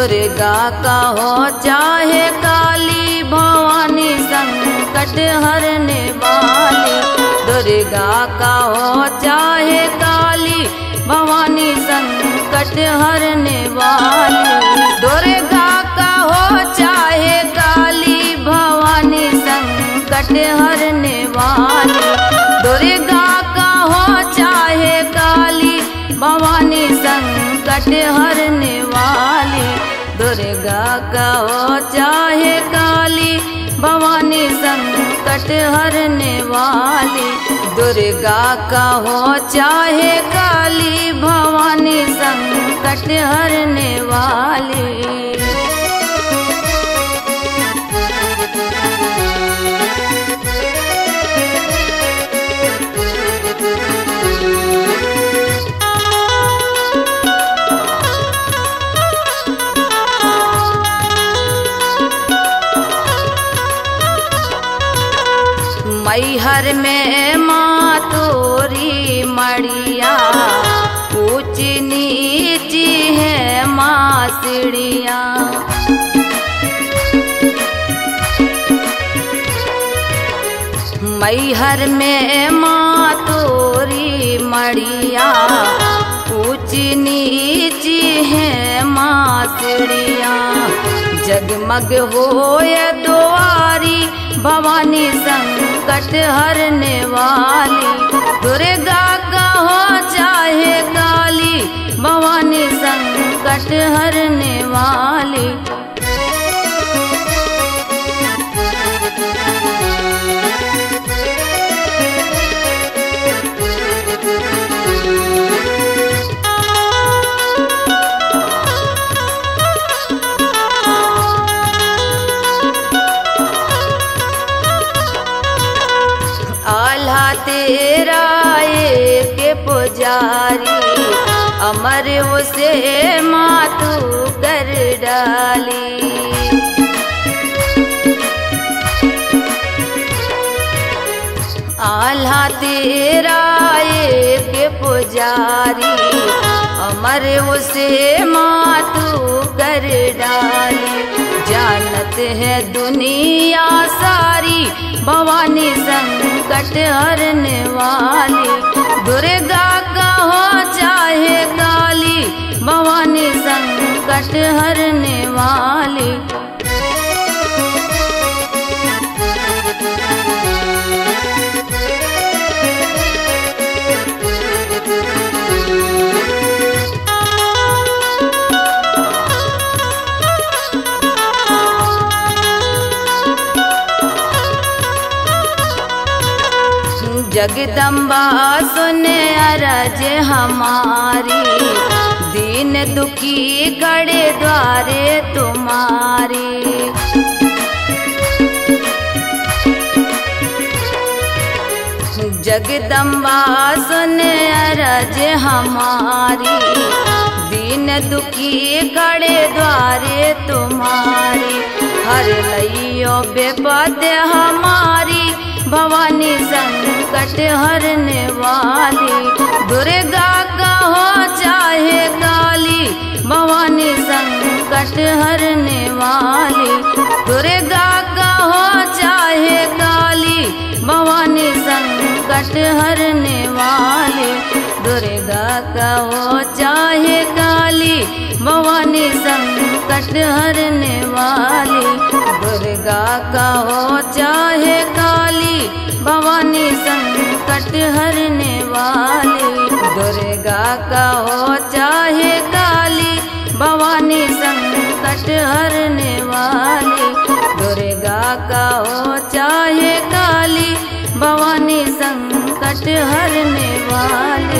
दुर्गा का हो चाहे काली, भवानी संकट हरने वाली। दुर्गा का हो चाहे काली, भवानी संकट हरने वाली। दुर्गा का हो चाहे काली, भवानी संकट हरने वाली। दुर्गा का हो चाहे काली, भवानी संकट हरने वाली। दुर्गा का हो चाहे काली, भवानी संकट हरने वाली। दुर्गा का हो चाहे काली, भवानी संकट हरने वाली। मैहर में माँ तोरी मड़िया, ऊंच नीच है माँ सीढ़िया। मैहर में माँ तोरी मड़िया, ऊंच नीच है माँ सीढ़िया। जगमग होए द्वारी, भवानी संकट हरने वाली। दुर्गा का हो चाहे काली, भवानी संकट हरने वाली। आल्हा तेरा एक पुजारी, अमर उसे मातू कर डाली। आल्हा तेरा एक पुजारी, अमर उसे मातू कर डाली। जानत है दुनिया सारी, भवानी संकट हरने वाली। दुर्गा का हो चाहे काली, भवानी संकट हरने वाली। जगदम्बा सुने अरज हमारी, दीन दुखी खड़े द्वारे तुम्हारी। जगदम्बा सुने अरज हमारी, दीन दुखी खड़े द्वारे तुम्हारी। हर लइयो बेपद हमारी, भवानी संकट हरने वाली। दुर्गा का हो चाहे काली, भवानी संकट हरने वाली। दुर्गा का हो चाहे काली, भवानी संकट हरने वाली। दुर्गा का हो चाहे काली, भवानी संकट हरने वाली। दुर्गा का हो चाहे काली, भवानी संकट हरने वाली। दुर्गा का हो चाहे काली, भवानी संकट हरने वाली। दुर्गा का हो चाहे काली, भवानी संकट हरने वाली।